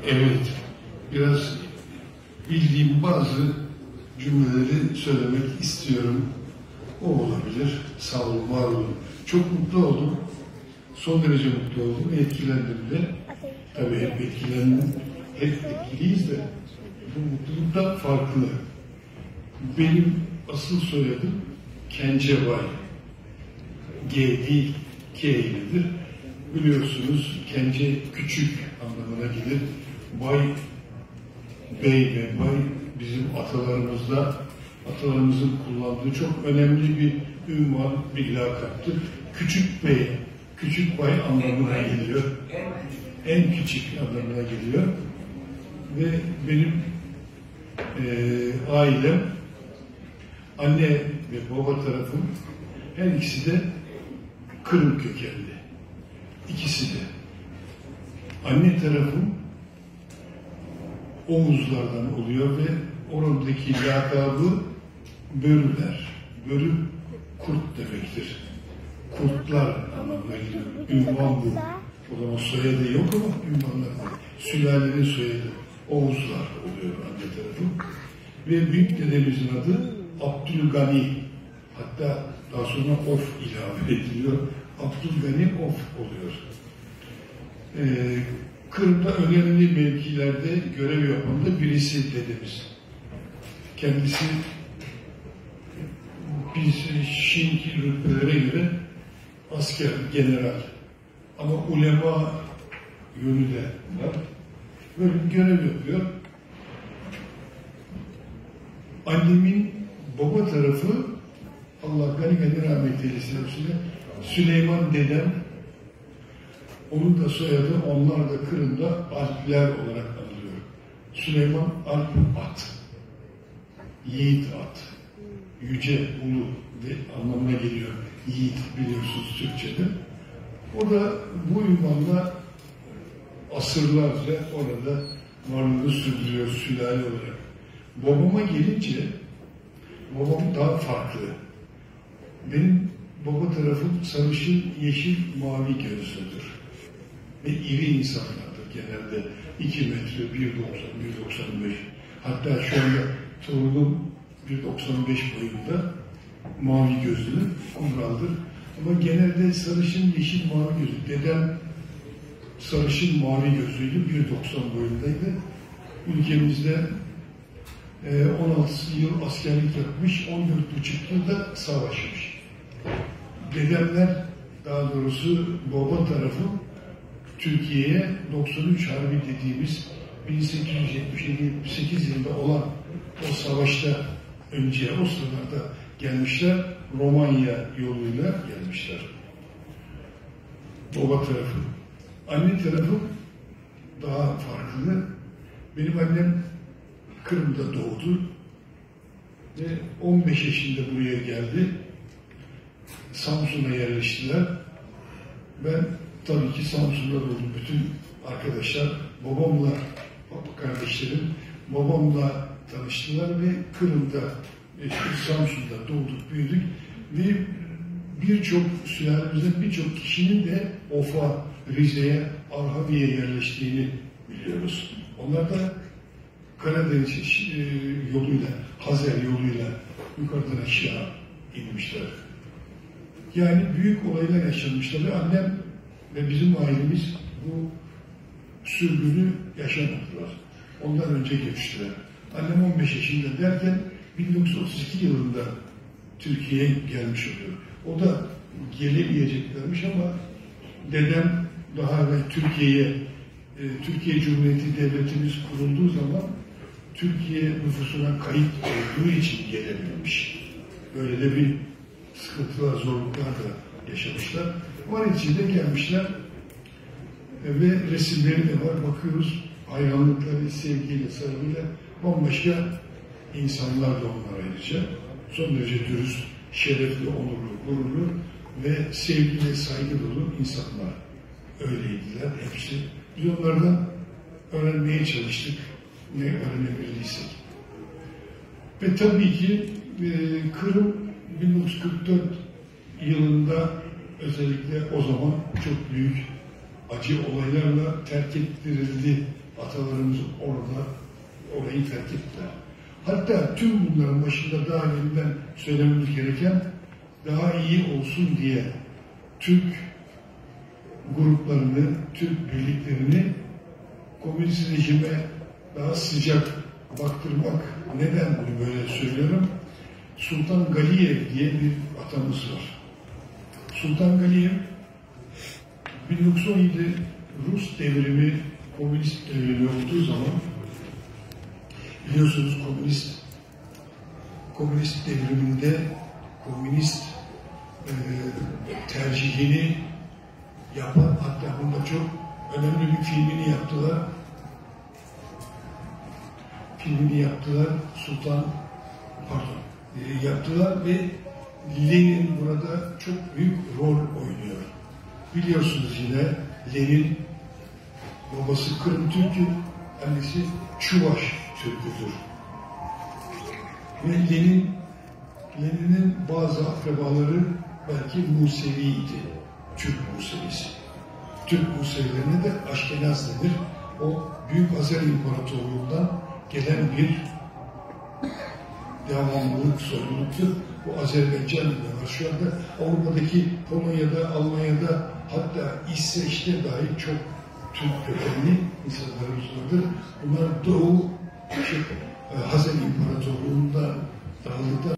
Evet, biraz bildiğim bazı cümleleri söylemek istiyorum. O olabilir. Sağ olun, var olun. Çok mutlu oldum. Son derece mutlu oldum. Etkilendim de. Tabii hep etkilendim. Hep etkiliyiz de. Bu mutluluk da farklı. Benim asıl soyadım Kencebay. G değil, K iledir. Biliyorsunuz Kence küçük anlamına gelir. Bay, bey ve bay bizim atalarımızın kullandığı çok önemli bir ünvan, bir lakaptır. Küçük bey, küçük bay anlamına geliyor. En küçük anlamına geliyor. Ve benim ailem, anne ve baba tarafım her ikisi de Kırım kökenli. İkisi de. Anne tarafım Oğuzlardan oluyor ve oradaki lakabı Börüler. Börü kurt demektir. Kurtlar anlamına geliyor. Ünvan bu. O zaman soyadı yok ama ünvanlar var. Sülalenin soyadı Oğuzlar oluyor anne tarafım. Ve büyük dedemizin adı Abdülgani. Hatta daha sonra Of ilave ediliyor. Abdülgani Of oluyor. Kırım'da önemli mevkilerde görev yapan da birisi dedemiz. Kendisi biz şimdiki rütbelere göre asker, general. Ama ulema yönü de var. Böyle bir görev yapıyor. Annemin baba tarafı Allah gani rahmet eylesin hepsine Süleyman dedem. Onun da soyadı onlar da Kırım'da Alpler olarak anılıyor. Süleyman Alp at. Yiğit at. Yüce, ulu ve anlamına geliyor. Yiğit biliyorsunuz Türkçe'de. O da bu ünvanla asırlarca orada varlığını sürdürüyor sülale olarak. Babama gelince babam daha farklı. Benim baba tarafım sarışın, yeşil, mavi gözlüdür. Ve iri insanlardır genelde. 2 metre, 1.90, 1.95. Hatta şu anda torunum 1.95 boyunda mavi gözlü, kumraldır. Ama genelde sarışın, yeşil, mavi gözlü. Dedem sarışın, mavi gözlüydü, 1.90 boyundaydı. Ülkemizde 16 yıl askerlik yapmış, 14,5 yılda savaşmış. Dedemler, daha doğrusu baba tarafı Türkiye'ye 93 Harbi dediğimiz 1877-78 yılında olan o savaşta önce o sıralarda gelmişler, Romanya yoluyla gelmişler. Baba tarafı. Anne tarafı daha farklı. Benim annem Kırım'da doğdu ve 15 yaşında buraya geldi. Samsun'a yerleştiler. Ben tabii ki Samsun'da doğdum. Bütün arkadaşlar babamla, kardeşlerim babamla tanıştılar ve Kırım'da, Samsun'da doğduk, büyüdük ve birçok sülalemizden birçok kişinin de Of'a, Rize'ye, Arhavi'ye yerleştiğini biliyoruz. Onlar da Karadeniz yoluyla, Hazer yoluyla yukarıdan aşağı inmişler. Yani büyük olaylar yaşanmışlar ve annem ve bizim ailemiz bu sürgünü yaşamadılar. Ondan önce geçtiler. Annem 15 yaşında derken 1932 yılında Türkiye'ye gelmiş oluyor. O da gelemeyeceklermiş ama dedem daha evvel Türkiye Cumhuriyeti Devletimiz kurulduğu zaman Türkiye nüfusuna kayıt olduğu için gelememiş. Böyle de bir sıkıntılar, zorluklar da yaşamışlar. Onun için de gelmişler ve resimleri de var. Bakıyoruz hayranlıkları, sevgiyle, sarılıyla bambaşka insanlar da onlar ayrıca. Son derece dürüst, şerefli, onurlu, gururlu ve sevgi ve saygı dolu insanlar. Öyleydiler hepsi. Biz onlardan öğrenmeye çalıştık. Ne öğrenebildiysek. Ve tabii ki Kırım 1944 yılında özellikle o zaman çok büyük acı olaylarla terk ettirildi Atalarımız orayı fethettiler. Hatta tüm bunların başında daha önceden söylememiz gereken, daha iyi olsun diye Türk gruplarını, Türk birliklerini komünist rejime daha sıcak baktırmak. Neden bunu böyle söylüyorum? Sultan Galiyev diye bir atamız var. Sultan Galiyev 1917 Rus devrimi, komünist devrimi olduğu zaman biliyorsunuz komünist devriminde komünist tercihini yapan, hatta bunda çok önemli bir filmini yaptılar. Yaptılar ve Lenin burada çok büyük rol oynuyor. Biliyorsunuz yine Lenin babası Kırım Türk'ü, annesi Çuvaş Türk'üdür. Ve Lenin'in bazı akrabaları belki Musevi'ydi. Türk Musevisi. Türk Musevilerine de Aşkenaz denir. O Büyük Azer İmparatorluğu'ndan gelen bir devamlılık, soyluluktur. Bu Azerbaycan'da var. Şu anda Avrupa'daki Polonya'da, Almanya'da, hatta İsveç'te dahi çok Türk kökenli insanlarımız vardır. Bunlar Doğu Azer İmparatorluğu'ndan dağıldıktan